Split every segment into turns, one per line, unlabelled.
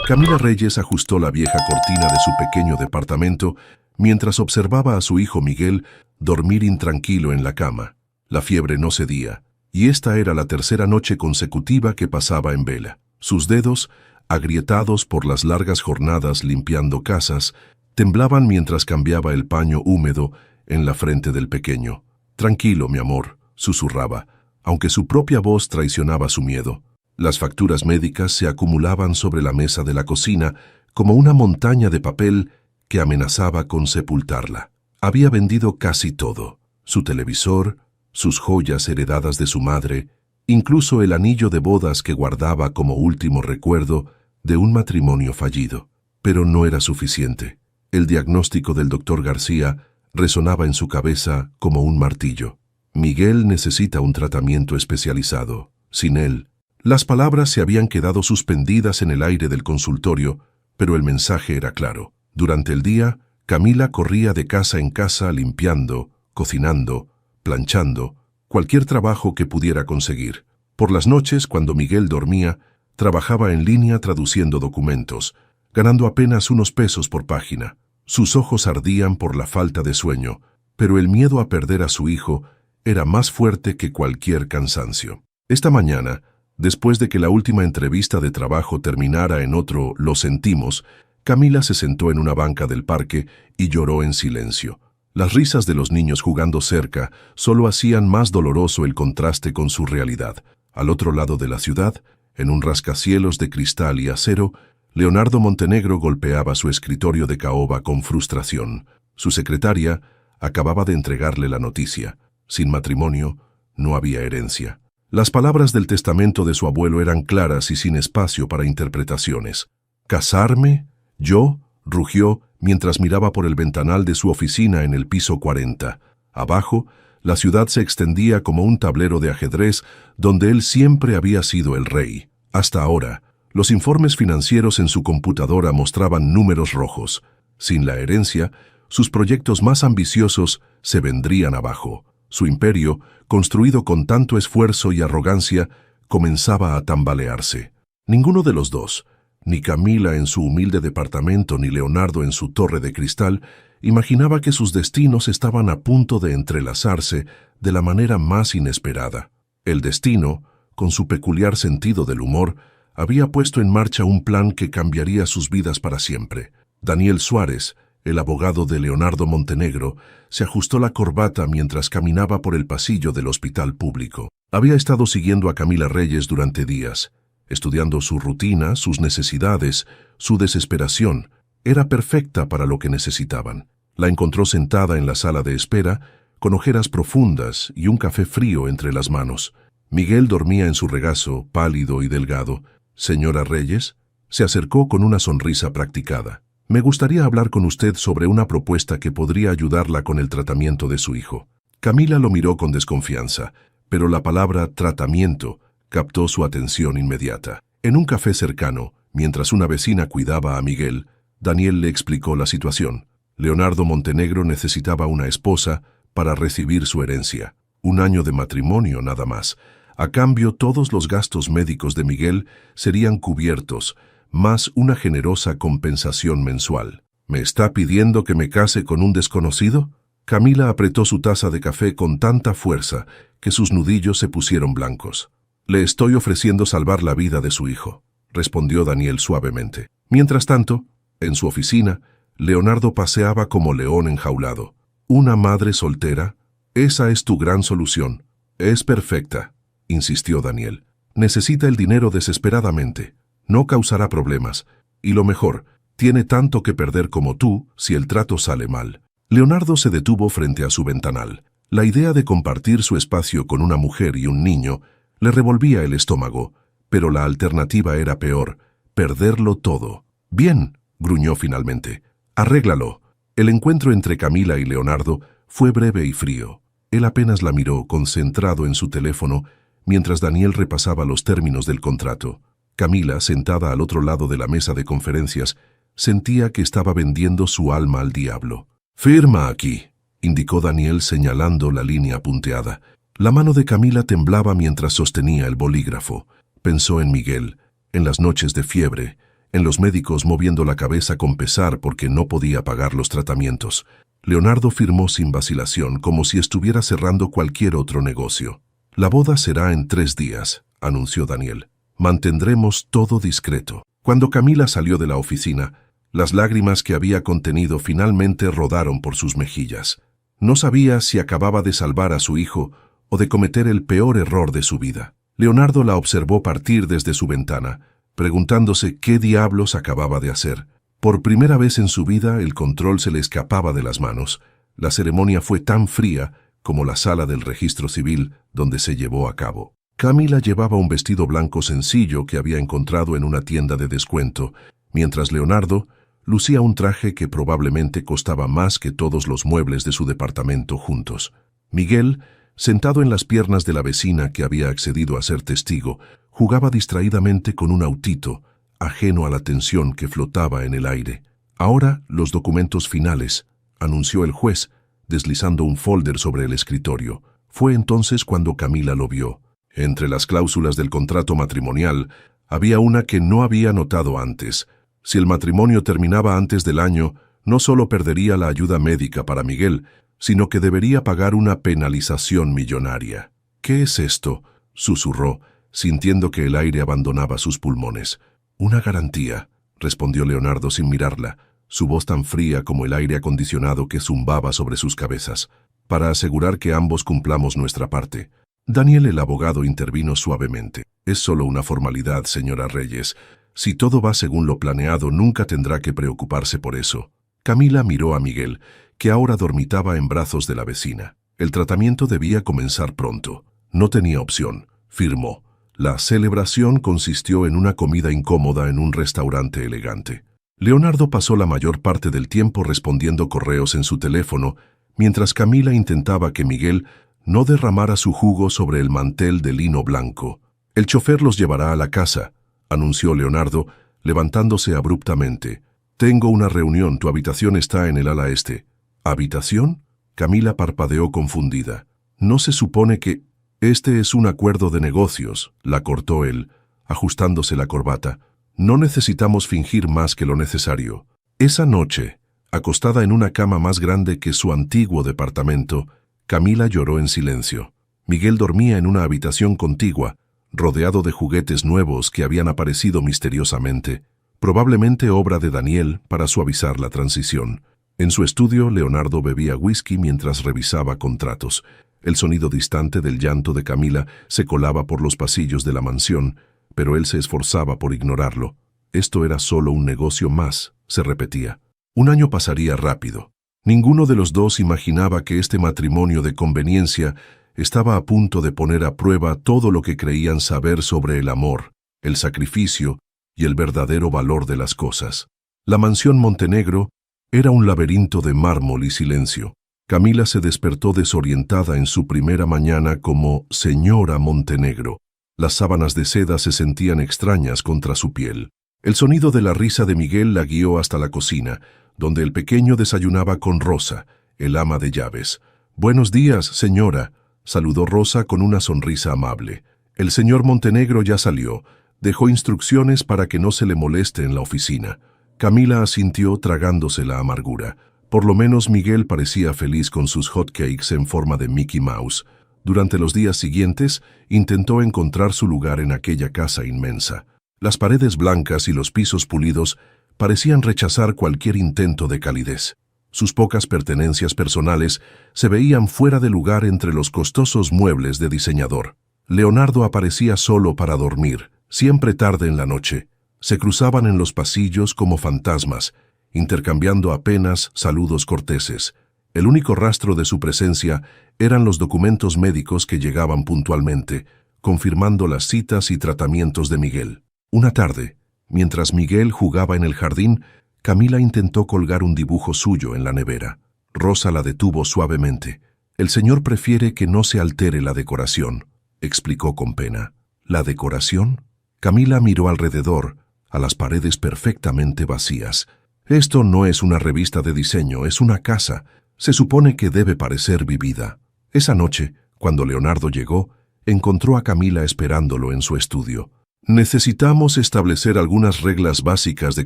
Camila Reyes ajustó la vieja cortina de su pequeño departamento mientras observaba a su hijo Miguel dormir intranquilo en la cama. La fiebre no cedía, y esta era la tercera noche consecutiva que pasaba en vela. Sus dedos, agrietados por las largas jornadas limpiando casas, temblaban mientras cambiaba el paño húmedo en la frente del pequeño. «Tranquilo, mi amor», susurraba, aunque su propia voz traicionaba su miedo. Las facturas médicas se acumulaban sobre la mesa de la cocina como una montaña de papel que amenazaba con sepultarla. Había vendido casi todo: su televisor, sus joyas heredadas de su madre, incluso el anillo de bodas que guardaba como último recuerdo de un matrimonio fallido. Pero no era suficiente. El diagnóstico del doctor García resonaba en su cabeza como un martillo. Miguel necesita un tratamiento especializado. Sin él. Las palabras se habían quedado suspendidas en el aire del consultorio, pero el mensaje era claro. Durante el día, Camila corría de casa en casa limpiando, cocinando, planchando, cualquier trabajo que pudiera conseguir. Por las noches, cuando Miguel dormía, trabajaba en línea traduciendo documentos, ganando apenas unos pesos por página. Sus ojos ardían por la falta de sueño, pero el miedo a perder a su hijo era más fuerte que cualquier cansancio. Esta mañana, después de que la última entrevista de trabajo terminara en otro «lo sentimos», Camila se sentó en una banca del parque y lloró en silencio. Las risas de los niños jugando cerca solo hacían más doloroso el contraste con su realidad. Al otro lado de la ciudad, en un rascacielos de cristal y acero, Leonardo Montenegro golpeaba su escritorio de caoba con frustración. Su secretaria acababa de entregarle la noticia. Sin matrimonio, no había herencia. Las palabras del testamento de su abuelo eran claras y sin espacio para interpretaciones. «¿Casarme? ¿Yo?», rugió mientras miraba por el ventanal de su oficina en el piso 40. Abajo, la ciudad se extendía como un tablero de ajedrez donde él siempre había sido el rey. Hasta ahora, los informes financieros en su computadora mostraban números rojos. Sin la herencia, sus proyectos más ambiciosos se vendrían abajo. Su imperio, construido con tanto esfuerzo y arrogancia, comenzaba a tambalearse. Ninguno de los dos, ni Camila en su humilde departamento ni Leonardo en su torre de cristal, imaginaba que sus destinos estaban a punto de entrelazarse de la manera más inesperada. El destino, con su peculiar sentido del humor, había puesto en marcha un plan que cambiaría sus vidas para siempre. Daniel Suárez, el abogado de Leonardo Montenegro, se ajustó la corbata mientras caminaba por el pasillo del hospital público. Había estado siguiendo a Camila Reyes durante días, estudiando su rutina, sus necesidades, su desesperación. Era perfecta para lo que necesitaban. La encontró sentada en la sala de espera, con ojeras profundas y un café frío entre las manos. Miguel dormía en su regazo, pálido y delgado. «Señora Reyes», se acercó con una sonrisa practicada. «Me gustaría hablar con usted sobre una propuesta que podría ayudarla con el tratamiento de su hijo». Camila lo miró con desconfianza, pero la palabra «tratamiento» captó su atención inmediata. En un café cercano, mientras una vecina cuidaba a Miguel, Daniel le explicó la situación. Leonardo Montenegro necesitaba una esposa para recibir su herencia. 1 año de matrimonio nada más. A cambio, todos los gastos médicos de Miguel serían cubiertos, más una generosa compensación mensual. «¿Me está pidiendo que me case con un desconocido?». Camila apretó su taza de café con tanta fuerza que sus nudillos se pusieron blancos. «Le estoy ofreciendo salvar la vida de su hijo», respondió Daniel suavemente. Mientras tanto, en su oficina, Leonardo paseaba como león enjaulado. «¿Una madre soltera? Esa es tu gran solución». «Es perfecta», insistió Daniel. «Necesita el dinero desesperadamente. No causará problemas. Y lo mejor, tiene tanto que perder como tú si el trato sale mal». Leonardo se detuvo frente a su ventanal. La idea de compartir su espacio con una mujer y un niño le revolvía el estómago, pero la alternativa era peor: perderlo todo. «Bien», gruñó finalmente. «Arréglalo». El encuentro entre Camila y Leonardo fue breve y frío. Él apenas la miró, concentrado en su teléfono, mientras Daniel repasaba los términos del contrato. Camila, sentada al otro lado de la mesa de conferencias, sentía que estaba vendiendo su alma al diablo. «Firma aquí», indicó Daniel señalando la línea punteada. La mano de Camila temblaba mientras sostenía el bolígrafo. Pensó en Miguel, en las noches de fiebre, En los médicos moviendo la cabeza con pesar porque no podía pagar los tratamientos. Leonardo firmó sin vacilación, como si estuviera cerrando cualquier otro negocio. «La boda será en 3 días», anunció Daniel. «Mantendremos todo discreto». Cuando Camila salió de la oficina, las lágrimas que había contenido finalmente rodaron por sus mejillas. No sabía si acababa de salvar a su hijo o de cometer el peor error de su vida. Leonardo la observó partir desde su ventana, preguntándose qué diablos acababa de hacer. Por primera vez en su vida el control se le escapaba de las manos. La ceremonia fue tan fría como la sala del registro civil donde se llevó a cabo. Camila llevaba un vestido blanco sencillo que había encontrado en una tienda de descuento, mientras Leonardo lucía un traje que probablemente costaba más que todos los muebles de su departamento juntos. Miguel, sentado en las piernas de la vecina que había accedido a ser testigo, jugaba distraídamente con un autito, ajeno a la tensión que flotaba en el aire. «Ahora los documentos finales», anunció el juez, deslizando un folder sobre el escritorio. Fue entonces cuando Camila lo vio. Entre las cláusulas del contrato matrimonial había una que no había notado antes. Si el matrimonio terminaba antes del año, no solo perdería la ayuda médica para Miguel, sino que debería pagar una penalización millonaria. «¿Qué es esto?», susurró, sintiendo que el aire abandonaba sus pulmones. «Una garantía», respondió Leonardo sin mirarla, su voz tan fría como el aire acondicionado que zumbaba sobre sus cabezas, «para asegurar que ambos cumplamos nuestra parte». Daniel, el abogado, intervino suavemente. «Es solo una formalidad, señora Reyes. Si todo va según lo planeado, nunca tendrá que preocuparse por eso». Camila miró a Miguel, que ahora dormitaba en brazos de la vecina. El tratamiento debía comenzar pronto. No tenía opción, firmó. La celebración consistió en una comida incómoda en un restaurante elegante. Leonardo pasó la mayor parte del tiempo respondiendo correos en su teléfono, mientras Camila intentaba que Miguel no derramara su jugo sobre el mantel de lino blanco. «El chofer los llevará a la casa», anunció Leonardo, levantándose abruptamente. «Tengo una reunión, tu habitación está en el ala este». «¿Habitación?», Camila parpadeó confundida. «¿No se supone que...?» «Este es un acuerdo de negocios», la cortó él, ajustándose la corbata. «No necesitamos fingir más que lo necesario». Esa noche, acostada en una cama más grande que su antiguo departamento, Camila lloró en silencio. Miguel dormía en una habitación contigua, rodeado de juguetes nuevos que habían aparecido misteriosamente, probablemente obra de Daniel para suavizar la transición. En su estudio, Leonardo bebía whisky mientras revisaba contratos. El sonido distante del llanto de Camila se colaba por los pasillos de la mansión, pero él se esforzaba por ignorarlo. Esto era solo un negocio más, se repetía. Un año pasaría rápido. Ninguno de los dos imaginaba que este matrimonio de conveniencia estaba a punto de poner a prueba todo lo que creían saber sobre el amor, el sacrificio y el verdadero valor de las cosas. La mansión Montenegro era un laberinto de mármol y silencio. Camila se despertó desorientada en su primera mañana como señora Montenegro. Las sábanas de seda se sentían extrañas contra su piel. El sonido de la risa de Miguel la guió hasta la cocina, donde el pequeño desayunaba con Rosa, el ama de llaves. «Buenos días, señora», saludó Rosa con una sonrisa amable. «El señor Montenegro ya salió. Dejó instrucciones para que no se le moleste en la oficina». Camila asintió tragándose la amargura. Por lo menos Miguel parecía feliz con sus hotcakes en forma de Mickey Mouse. Durante los días siguientes, intentó encontrar su lugar en aquella casa inmensa. Las paredes blancas y los pisos pulidos parecían rechazar cualquier intento de calidez. Sus pocas pertenencias personales se veían fuera de lugar entre los costosos muebles de diseñador. Leonardo aparecía solo para dormir, siempre tarde en la noche. Se cruzaban en los pasillos como fantasmas, intercambiando apenas saludos corteses. El único rastro de su presencia eran los documentos médicos que llegaban puntualmente, confirmando las citas y tratamientos de Miguel. Una tarde, mientras Miguel jugaba en el jardín, Camila intentó colgar un dibujo suyo en la nevera. Rosa la detuvo suavemente. «El señor prefiere que no se altere la decoración», explicó con pena. «¿La decoración?». Camila miró alrededor, a las paredes perfectamente vacías. «Esto no es una revista de diseño, es una casa. Se supone que debe parecer vivida». Esa noche, cuando Leonardo llegó, encontró a Camila esperándolo en su estudio. Necesitamos establecer algunas reglas básicas de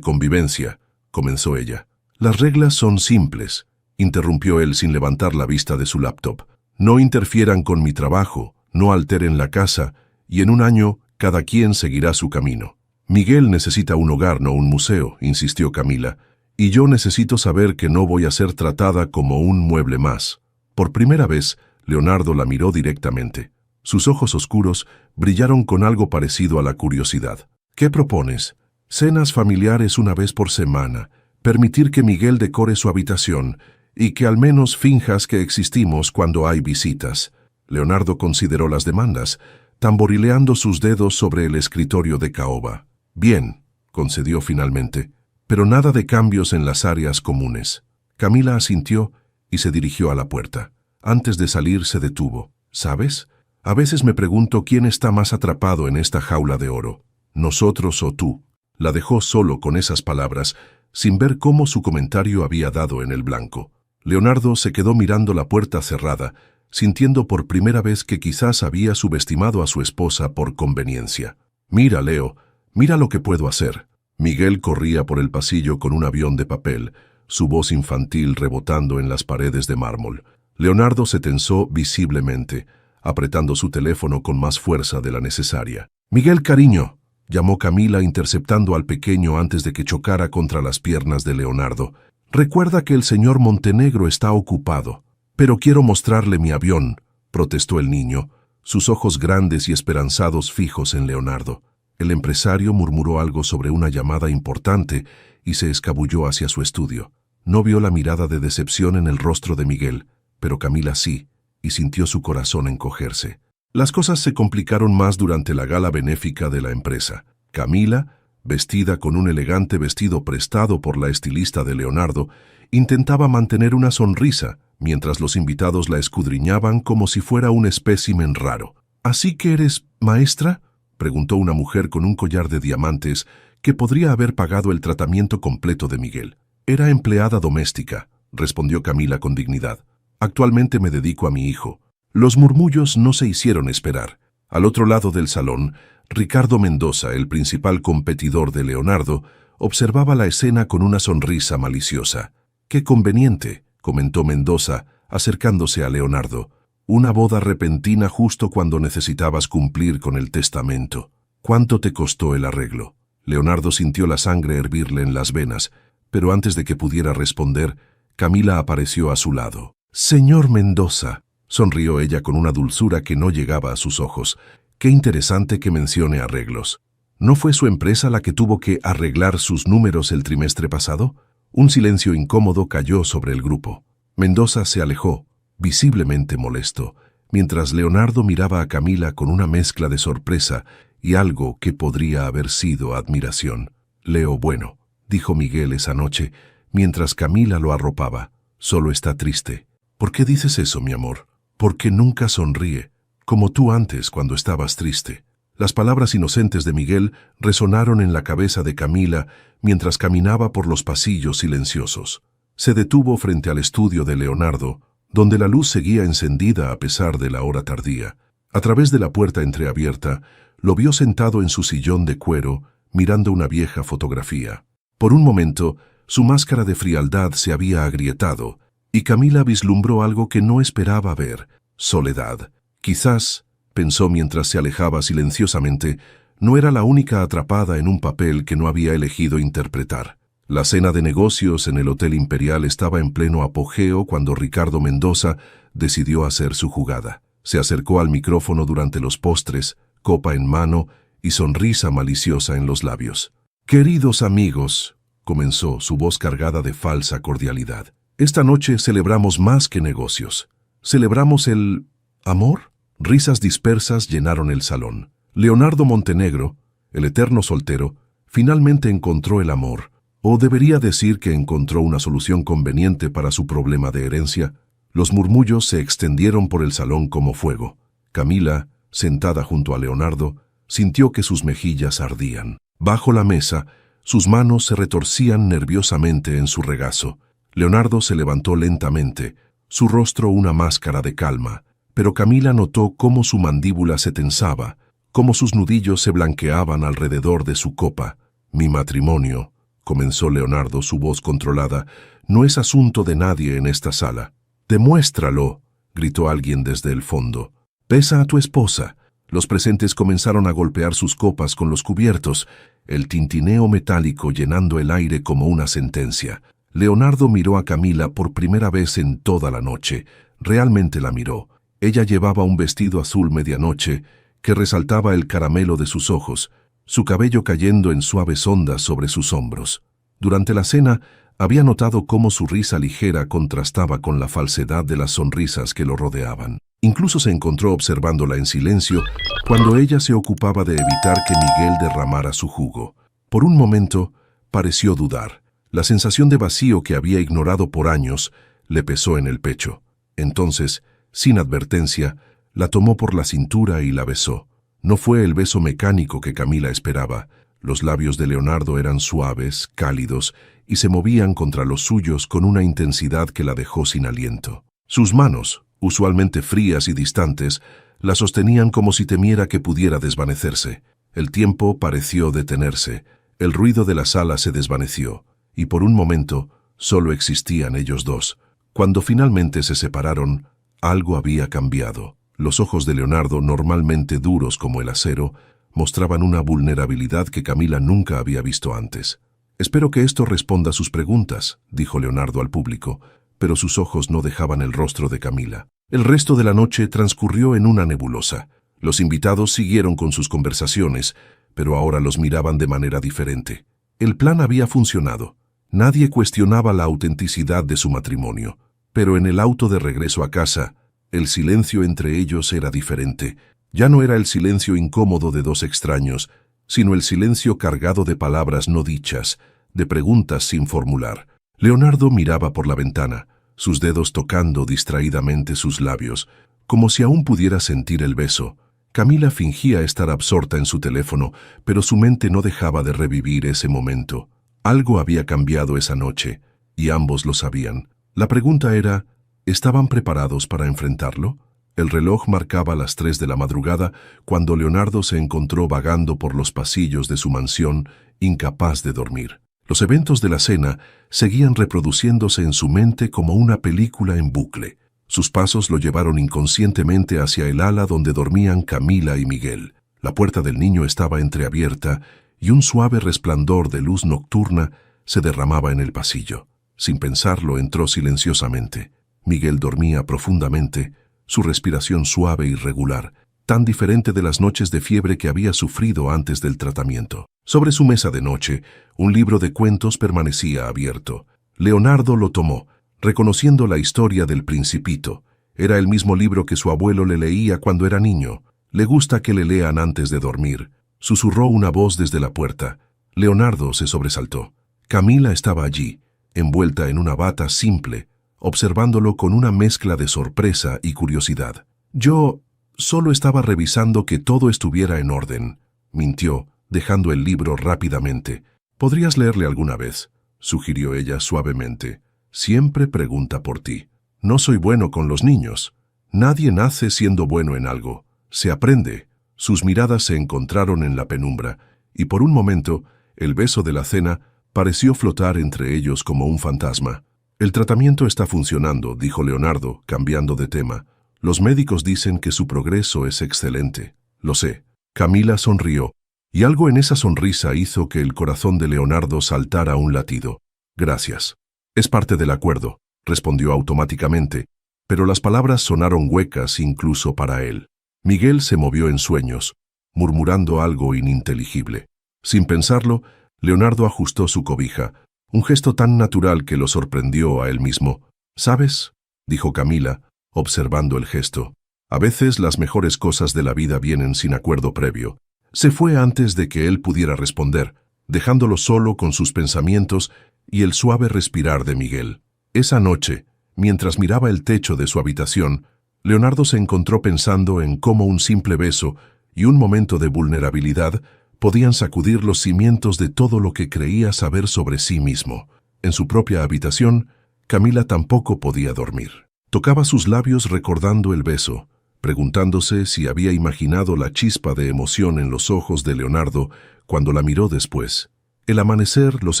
convivencia, comenzó ella. Las reglas son simples, interrumpió él sin levantar la vista de su laptop. No interfieran con mi trabajo, no alteren la casa, y en un año cada quien seguirá su camino. Miguel necesita un hogar, no un museo, insistió Camila, y yo necesito saber que no voy a ser tratada como un mueble más. Por primera vez, Leonardo la miró directamente. Sus ojos oscuros brillaron con algo parecido a la curiosidad. ¿Qué propones? Cenas familiares una vez por semana, permitir que Miguel decore su habitación y que al menos finjas que existimos cuando hay visitas. Leonardo consideró las demandas, tamborileando sus dedos sobre el escritorio de caoba. Bien, concedió finalmente, pero nada de cambios en las áreas comunes. Camila asintió y se dirigió a la puerta. Antes de salir se detuvo. ¿Sabes? A veces me pregunto quién está más atrapado en esta jaula de oro, nosotros o tú. La dejó solo con esas palabras, sin ver cómo su comentario había dado en el blanco. Leonardo se quedó mirando la puerta cerrada, sintiendo por primera vez que quizás había subestimado a su esposa por conveniencia. Mira, Leo, mira lo que puedo hacer. Miguel corría por el pasillo con un avión de papel, su voz infantil rebotando en las paredes de mármol. Leonardo se tensó visiblemente, apretando su teléfono con más fuerza de la necesaria. «Miguel, cariño», llamó Camila interceptando al pequeño antes de que chocara contra las piernas de Leonardo. «Recuerda que el señor Montenegro está ocupado». «Pero quiero mostrarle mi avión», protestó el niño, sus ojos grandes y esperanzados fijos en Leonardo. El empresario murmuró algo sobre una llamada importante y se escabulló hacia su estudio. No vio la mirada de decepción en el rostro de Miguel, pero Camila sí, y sintió su corazón encogerse. Las cosas se complicaron más durante la gala benéfica de la empresa. Camila, vestida con un elegante vestido prestado por la estilista de Leonardo, intentaba mantener una sonrisa, mientras los invitados la escudriñaban como si fuera un espécimen raro. «¿Así que eres maestra?», preguntó una mujer con un collar de diamantes que podría haber pagado el tratamiento completo de Miguel. «Era empleada doméstica», respondió Camila con dignidad. «Actualmente me dedico a mi hijo». Los murmullos no se hicieron esperar. Al otro lado del salón, Ricardo Mendoza, el principal competidor de Leonardo, observaba la escena con una sonrisa maliciosa. «Qué conveniente», comentó Mendoza, acercándose a Leonardo. «Una boda repentina justo cuando necesitabas cumplir con el testamento. ¿Cuánto te costó el arreglo?». Leonardo sintió la sangre hervirle en las venas, pero antes de que pudiera responder, Camila apareció a su lado. «Señor Mendoza», sonrió ella con una dulzura que no llegaba a sus ojos. «Qué interesante que mencione arreglos. ¿No fue su empresa la que tuvo que arreglar sus números el trimestre pasado?». Un silencio incómodo cayó sobre el grupo. Mendoza se alejó, visiblemente molesto, mientras Leonardo miraba a Camila con una mezcla de sorpresa y algo que podría haber sido admiración. «Leo, bueno», dijo Miguel esa noche, mientras Camila lo arropaba, «solo está triste». «¿Por qué dices eso, mi amor?». «Porque nunca sonríe, como tú antes cuando estabas triste». Las palabras inocentes de Miguel resonaron en la cabeza de Camila mientras caminaba por los pasillos silenciosos. Se detuvo frente al estudio de Leonardo, donde la luz seguía encendida a pesar de la hora tardía. A través de la puerta entreabierta, lo vio sentado en su sillón de cuero, mirando una vieja fotografía. Por un momento, su máscara de frialdad se había agrietado, y Camila vislumbró algo que no esperaba ver: soledad. Quizás, pensó mientras se alejaba silenciosamente, no era la única atrapada en un papel que no había elegido interpretar. La cena de negocios en el Hotel Imperial estaba en pleno apogeo cuando Ricardo Mendoza decidió hacer su jugada. Se acercó al micrófono durante los postres, copa en mano y sonrisa maliciosa en los labios. «Queridos amigos», comenzó, su voz cargada de falsa cordialidad, «esta noche celebramos más que negocios. Celebramos el amor». Risas dispersas llenaron el salón. Leonardo Montenegro, el eterno soltero, finalmente encontró el amor, o debería decir que encontró una solución conveniente para su problema de herencia. Los murmullos se extendieron por el salón como fuego. Camila, sentada junto a Leonardo, sintió que sus mejillas ardían. Bajo la mesa, sus manos se retorcían nerviosamente en su regazo. Leonardo se levantó lentamente, su rostro una máscara de calma, pero Camila notó cómo su mandíbula se tensaba, cómo sus nudillos se blanqueaban alrededor de su copa. «Mi matrimonio», comenzó Leonardo, su voz controlada, «no es asunto de nadie en esta sala». «Demuéstralo», gritó alguien desde el fondo. «Besa a tu esposa». Los presentes comenzaron a golpear sus copas con los cubiertos, el tintineo metálico llenando el aire como una sentencia. Leonardo miró a Camila por primera vez en toda la noche. Realmente la miró. Ella llevaba un vestido azul medianoche que resaltaba el caramelo de sus ojos, su cabello cayendo en suaves ondas sobre sus hombros. Durante la cena, había notado cómo su risa ligera contrastaba con la falsedad de las sonrisas que lo rodeaban. Incluso se encontró observándola en silencio cuando ella se ocupaba de evitar que Miguel derramara su jugo. Por un momento, pareció dudar. La sensación de vacío que había ignorado por años le pesó en el pecho. Entonces, sin advertencia, la tomó por la cintura y la besó. No fue el beso mecánico que Camila esperaba. Los labios de Leonardo eran suaves, cálidos, y se movían contra los suyos con una intensidad que la dejó sin aliento. Sus manos, usualmente frías y distantes, la sostenían como si temiera que pudiera desvanecerse. El tiempo pareció detenerse, el ruido de la sala se desvaneció, y por un momento solo existían ellos dos. Cuando finalmente se separaron, algo había cambiado. Los ojos de Leonardo, normalmente duros como el acero, mostraban una vulnerabilidad que Camila nunca había visto antes. «Espero que esto responda a sus preguntas», dijo Leonardo al público, pero sus ojos no dejaban el rostro de Camila. El resto de la noche transcurrió en una nebulosa. Los invitados siguieron con sus conversaciones, pero ahora los miraban de manera diferente. El plan había funcionado. Nadie cuestionaba la autenticidad de su matrimonio, pero en el auto de regreso a casa, el silencio entre ellos era diferente. Ya no era el silencio incómodo de dos extraños, sino el silencio cargado de palabras no dichas, de preguntas sin formular. Leonardo miraba por la ventana, sus dedos tocando distraídamente sus labios, como si aún pudiera sentir el beso. Camila fingía estar absorta en su teléfono, pero su mente no dejaba de revivir ese momento. Algo había cambiado esa noche, y ambos lo sabían. La pregunta era, ¿estaban preparados para enfrentarlo? El reloj marcaba las 3 de la madrugada cuando Leonardo se encontró vagando por los pasillos de su mansión, incapaz de dormir. Los eventos de la cena seguían reproduciéndose en su mente como una película en bucle. Sus pasos lo llevaron inconscientemente hacia el ala donde dormían Camila y Miguel. La puerta del niño estaba entreabierta y un suave resplandor de luz nocturna se derramaba en el pasillo. Sin pensarlo, entró silenciosamente. Miguel dormía profundamente, su respiración suave y regular, tan diferente de las noches de fiebre que había sufrido antes del tratamiento. Sobre su mesa de noche, un libro de cuentos permanecía abierto. Leonardo lo tomó, reconociendo la historia del Principito. Era el mismo libro que su abuelo le leía cuando era niño. «Le gusta que le lean antes de dormir», susurró una voz desde la puerta. Leonardo se sobresaltó. Camila estaba allí, envuelta en una bata simple, observándolo con una mezcla de sorpresa y curiosidad. «Yo solo estaba revisando que todo estuviera en orden», mintió, dejando el libro rápidamente. «¿Podrías leerle alguna vez?», sugirió ella suavemente. «Siempre pregunta por ti. No soy bueno con los niños. Nadie nace siendo bueno en algo. Se aprende». Sus miradas se encontraron en la penumbra, y por un momento, el beso de la cena pareció flotar entre ellos como un fantasma. «El tratamiento está funcionando», dijo Leonardo, cambiando de tema. «Los médicos dicen que su progreso es excelente». «Lo sé». Camila sonrió, y algo en esa sonrisa hizo que el corazón de Leonardo saltara un latido. «Gracias». «Es parte del acuerdo», respondió automáticamente, pero las palabras sonaron huecas incluso para él. Miguel se movió en sueños, murmurando algo ininteligible. Sin pensarlo, Leonardo ajustó su cobija, un gesto tan natural que lo sorprendió a él mismo. «¿Sabes?», dijo Camila, observando el gesto. «A veces las mejores cosas de la vida vienen sin acuerdo previo». Se fue antes de que él pudiera responder, dejándolo solo con sus pensamientos y el suave respirar de Miguel. Esa noche, mientras miraba el techo de su habitación, Leonardo se encontró pensando en cómo un simple beso y un momento de vulnerabilidad podían sacudir los cimientos de todo lo que creía saber sobre sí mismo. En su propia habitación, Camila tampoco podía dormir. Tocaba sus labios recordando el beso, preguntándose si había imaginado la chispa de emoción en los ojos de Leonardo cuando la miró después. El amanecer los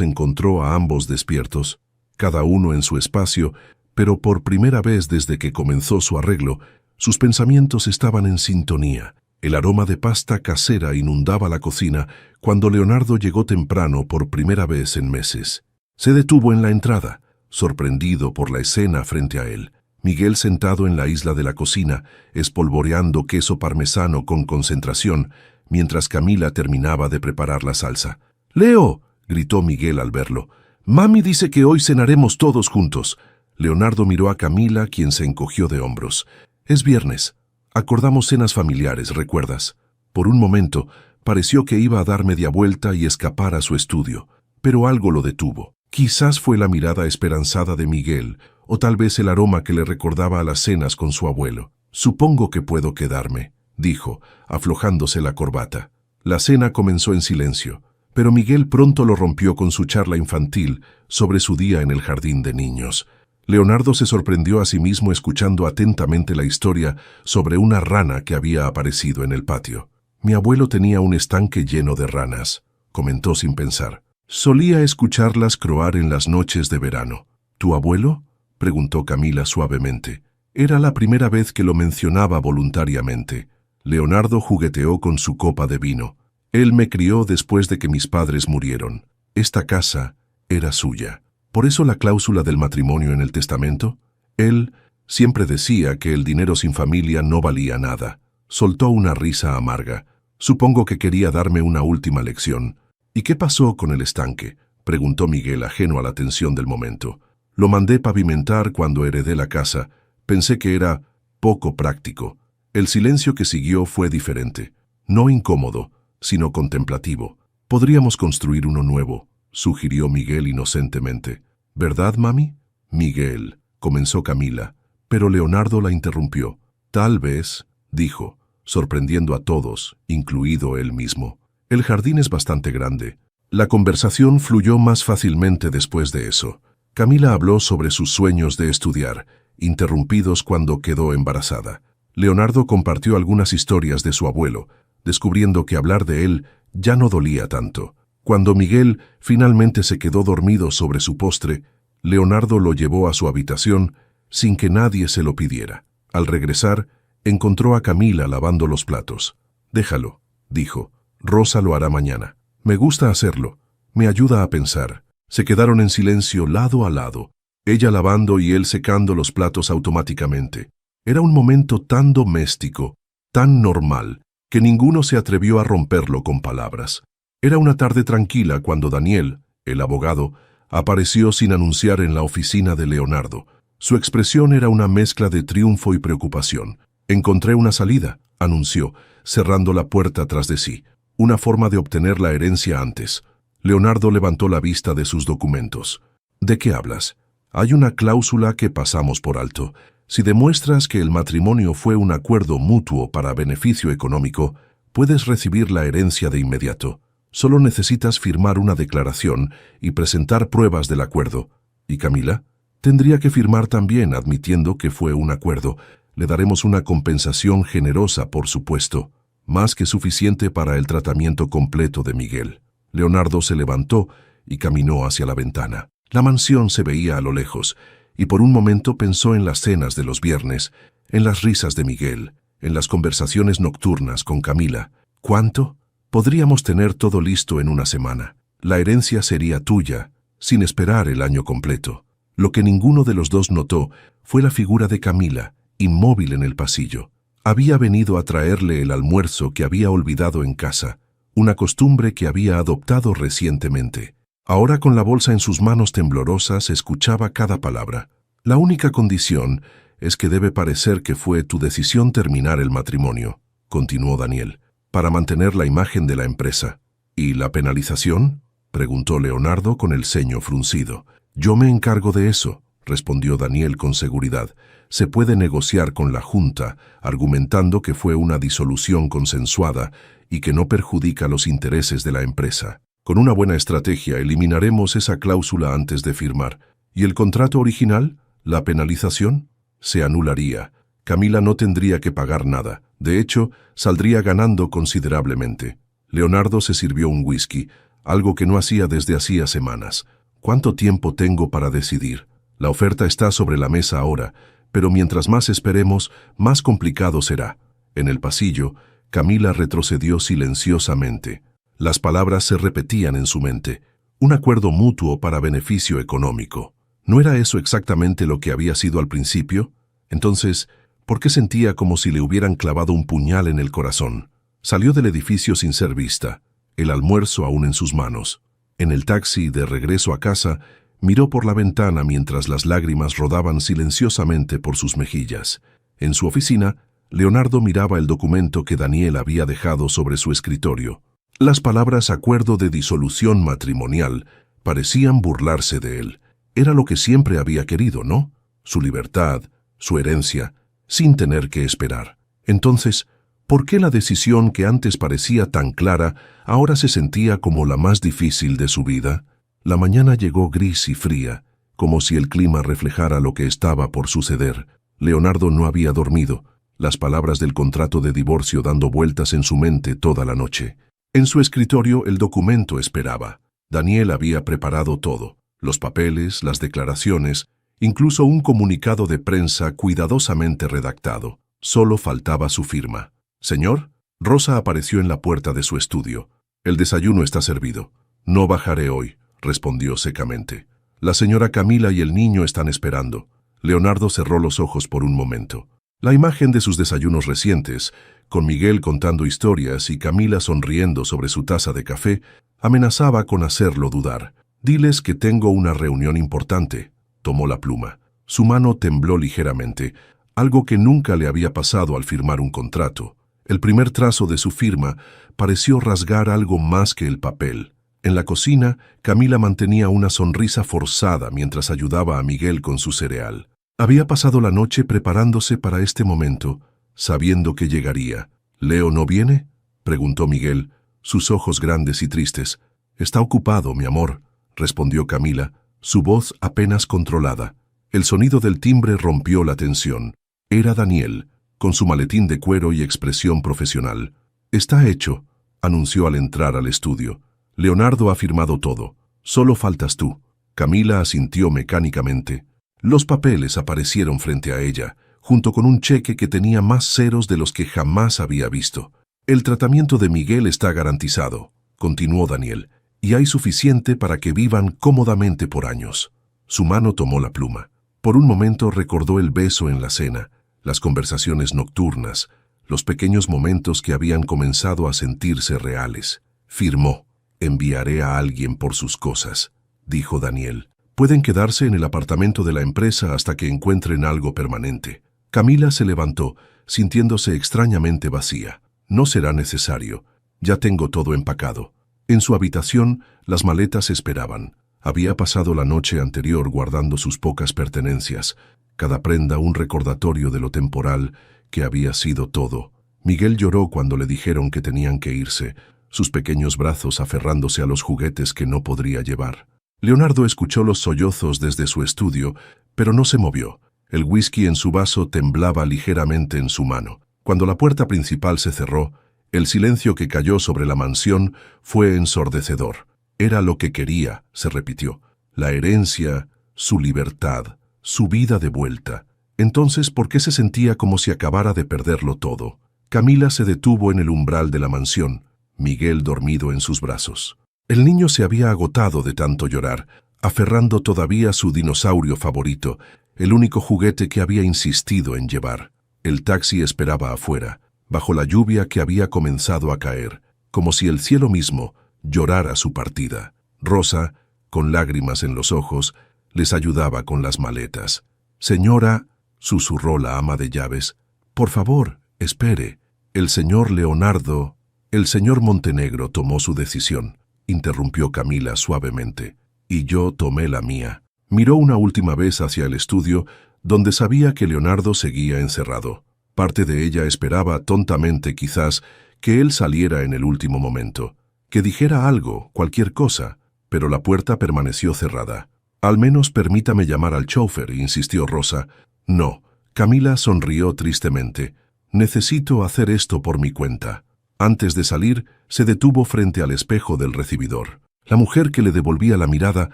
encontró a ambos despiertos, cada uno en su espacio, pero por primera vez desde que comenzó su arreglo, sus pensamientos estaban en sintonía. El aroma de pasta casera inundaba la cocina cuando Leonardo llegó temprano por primera vez en meses. Se detuvo en la entrada, sorprendido por la escena frente a él. Miguel sentado en la isla de la cocina, espolvoreando queso parmesano con concentración, mientras Camila terminaba de preparar la salsa. «¡Leo!», gritó Miguel al verlo. «Mami dice que hoy cenaremos todos juntos». Leonardo miró a Camila, quien se encogió de hombros. «Es viernes. Acordamos cenas familiares, ¿recuerdas?». Por un momento, pareció que iba a dar media vuelta y escapar a su estudio, pero algo lo detuvo. Quizás fue la mirada esperanzada de Miguel, o tal vez el aroma que le recordaba a las cenas con su abuelo. «Supongo que puedo quedarme», dijo, aflojándose la corbata. La cena comenzó en silencio, pero Miguel pronto lo rompió con su charla infantil sobre su día en el jardín de niños. Leonardo se sorprendió a sí mismo escuchando atentamente la historia sobre una rana que había aparecido en el patio. «Mi abuelo tenía un estanque lleno de ranas», comentó sin pensar. «Solía escucharlas croar en las noches de verano». «¿Tu abuelo?», preguntó Camila suavemente. Era la primera vez que lo mencionaba voluntariamente. Leonardo jugueteó con su copa de vino. «Él me crió después de que mis padres murieron. Esta casa era suya. ¿Por eso la cláusula del matrimonio en el testamento? Él siempre decía que el dinero sin familia no valía nada». Soltó una risa amarga. «Supongo que quería darme una última lección». «¿Y qué pasó con el estanque?», preguntó Miguel, ajeno a la tensión del momento. «Lo mandé pavimentar cuando heredé la casa. Pensé que era poco práctico». El silencio que siguió fue diferente. No incómodo, sino contemplativo. «Podríamos construir uno nuevo», sugirió Miguel inocentemente. «¿Verdad, mami?». «Miguel», comenzó Camila, pero Leonardo la interrumpió. «Tal vez», dijo, sorprendiendo a todos, incluido él mismo. «El jardín es bastante grande». La conversación fluyó más fácilmente después de eso. Camila habló sobre sus sueños de estudiar, interrumpidos cuando quedó embarazada. Leonardo compartió algunas historias de su abuelo, descubriendo que hablar de él ya no dolía tanto. Cuando Miguel finalmente se quedó dormido sobre su postre, Leonardo lo llevó a su habitación sin que nadie se lo pidiera. Al regresar, encontró a Camila lavando los platos. «Déjalo», dijo. «Rosa lo hará mañana». «Me gusta hacerlo. Me ayuda a pensar». Se quedaron en silencio lado a lado, ella lavando y él secando los platos automáticamente. Era un momento tan doméstico, tan normal, que ninguno se atrevió a romperlo con palabras. Era una tarde tranquila cuando Daniel, el abogado, apareció sin anunciar en la oficina de Leonardo. Su expresión era una mezcla de triunfo y preocupación. «Encontré una salida», anunció, cerrando la puerta tras de sí. «Una forma de obtener la herencia antes». Leonardo levantó la vista de sus documentos. «¿De qué hablas?». «Hay una cláusula que pasamos por alto. Si demuestras que el matrimonio fue un acuerdo mutuo para beneficio económico, puedes recibir la herencia de inmediato. Solo necesitas firmar una declaración y presentar pruebas del acuerdo». «¿Y Camila?». «Tendría que firmar también, admitiendo que fue un acuerdo. Le daremos una compensación generosa, por supuesto, más que suficiente para el tratamiento completo de Miguel». Leonardo se levantó y caminó hacia la ventana. La mansión se veía a lo lejos, y por un momento pensó en las cenas de los viernes, en las risas de Miguel, en las conversaciones nocturnas con Camila. ¿Cuánto? Podríamos tener todo listo en una semana. La herencia sería tuya, sin esperar el año completo. Lo que ninguno de los dos notó fue la figura de Camila, inmóvil en el pasillo. Había venido a traerle el almuerzo que había olvidado en casa, una costumbre que había adoptado recientemente. Ahora, con la bolsa en sus manos temblorosas, escuchaba cada palabra. «La única condición es que debe parecer que fue tu decisión terminar el matrimonio», continuó Daniel, «para mantener la imagen de la empresa». «¿Y la penalización?», preguntó Leonardo con el ceño fruncido. «Yo me encargo de eso», respondió Daniel con seguridad. «Se puede negociar con la Junta, argumentando que fue una disolución consensuada y que no perjudica los intereses de la empresa. Con una buena estrategia eliminaremos esa cláusula antes de firmar. ¿Y el contrato original? ¿La penalización? Se anularía. Camila no tendría que pagar nada. De hecho, saldría ganando considerablemente. Leonardo se sirvió un whisky, algo que no hacía desde hacía semanas. ¿Cuánto tiempo tengo para decidir? La oferta está sobre la mesa ahora, pero mientras más esperemos, más complicado será. En el pasillo, Camila retrocedió silenciosamente. Las palabras se repetían en su mente. Un acuerdo mutuo para beneficio económico. ¿No era eso exactamente lo que había sido al principio? Entonces, ¿por qué sentía como si le hubieran clavado un puñal en el corazón? Salió del edificio sin ser vista, el almuerzo aún en sus manos. En el taxi, de regreso a casa, miró por la ventana mientras las lágrimas rodaban silenciosamente por sus mejillas. En su oficina, Leonardo miraba el documento que Daniel había dejado sobre su escritorio. Las palabras acuerdo de disolución matrimonial parecían burlarse de él. Era lo que siempre había querido, ¿no? Su libertad, su herencia, sin tener que esperar. Entonces, ¿por qué la decisión que antes parecía tan clara ahora se sentía como la más difícil de su vida? La mañana llegó gris y fría, como si el clima reflejara lo que estaba por suceder. Leonardo no había dormido, las palabras del contrato de divorcio dando vueltas en su mente toda la noche. En su escritorio el documento esperaba. Daniel había preparado todo, los papeles, las declaraciones, incluso un comunicado de prensa cuidadosamente redactado. Solo faltaba su firma. «Señor», Rosa apareció en la puerta de su estudio. «El desayuno está servido. No bajaré hoy», respondió secamente. «La señora Camila y el niño están esperando». Leonardo cerró los ojos por un momento. La imagen de sus desayunos recientes, con Miguel contando historias y Camila sonriendo sobre su taza de café, amenazaba con hacerlo dudar. «Diles que tengo una reunión importante». Tomó la pluma. Su mano tembló ligeramente, algo que nunca le había pasado al firmar un contrato. El primer trazo de su firma pareció rasgar algo más que el papel. En la cocina, Camila mantenía una sonrisa forzada mientras ayudaba a Miguel con su cereal. Había pasado la noche preparándose para este momento, sabiendo que llegaría. «¿Leo no viene?», preguntó Miguel, sus ojos grandes y tristes. «Está ocupado, mi amor», respondió Camila, su voz apenas controlada. El sonido del timbre rompió la tensión. Era Daniel, con su maletín de cuero y expresión profesional. «Está hecho», anunció al entrar al estudio. «Leonardo ha firmado todo. Solo faltas tú». Camila asintió mecánicamente. Los papeles aparecieron frente a ella, junto con un cheque que tenía más ceros de los que jamás había visto. «El tratamiento de Miguel está garantizado», continuó Daniel, «y hay suficiente para que vivan cómodamente por años». Su mano tomó la pluma. Por un momento recordó el beso en la cena, las conversaciones nocturnas, los pequeños momentos que habían comenzado a sentirse reales. Firmó. «Enviaré a alguien por sus cosas», dijo Daniel. «Pueden quedarse en el apartamento de la empresa hasta que encuentren algo permanente». Camila se levantó, sintiéndose extrañamente vacía. «No será necesario. Ya tengo todo empacado». En su habitación, las maletas esperaban. Había pasado la noche anterior guardando sus pocas pertenencias, cada prenda un recordatorio de lo temporal que había sido todo. Miguel lloró cuando le dijeron que tenían que irse, sus pequeños brazos aferrándose a los juguetes que no podría llevar. Leonardo escuchó los sollozos desde su estudio, pero no se movió. El whisky en su vaso temblaba ligeramente en su mano. Cuando la puerta principal se cerró, el silencio que cayó sobre la mansión fue ensordecedor. Era lo que quería, se repitió. La herencia, su libertad, su vida de vuelta. Entonces, ¿por qué se sentía como si acabara de perderlo todo? Camila se detuvo en el umbral de la mansión, Miguel dormido en sus brazos. El niño se había agotado de tanto llorar, aferrando todavía su dinosaurio favorito, el único juguete que había insistido en llevar. El taxi esperaba afuera, bajo la lluvia que había comenzado a caer, como si el cielo mismo llorara su partida. Rosa, con lágrimas en los ojos, les ayudaba con las maletas. «Señora», susurró la ama de llaves, «por favor, espere. El señor Leonardo...» «El señor Montenegro tomó su decisión», interrumpió Camila suavemente, «y yo tomé la mía». Miró una última vez hacia el estudio, donde sabía que Leonardo seguía encerrado. Parte de ella esperaba tontamente, quizás, que él saliera en el último momento, que dijera algo, cualquier cosa, pero la puerta permaneció cerrada. «Al menos permítame llamar al chófer», insistió Rosa. «No», Camila sonrió tristemente. Necesito hacer esto por mi cuenta. Antes de salir, se detuvo frente al espejo del recibidor. La mujer que le devolvía la mirada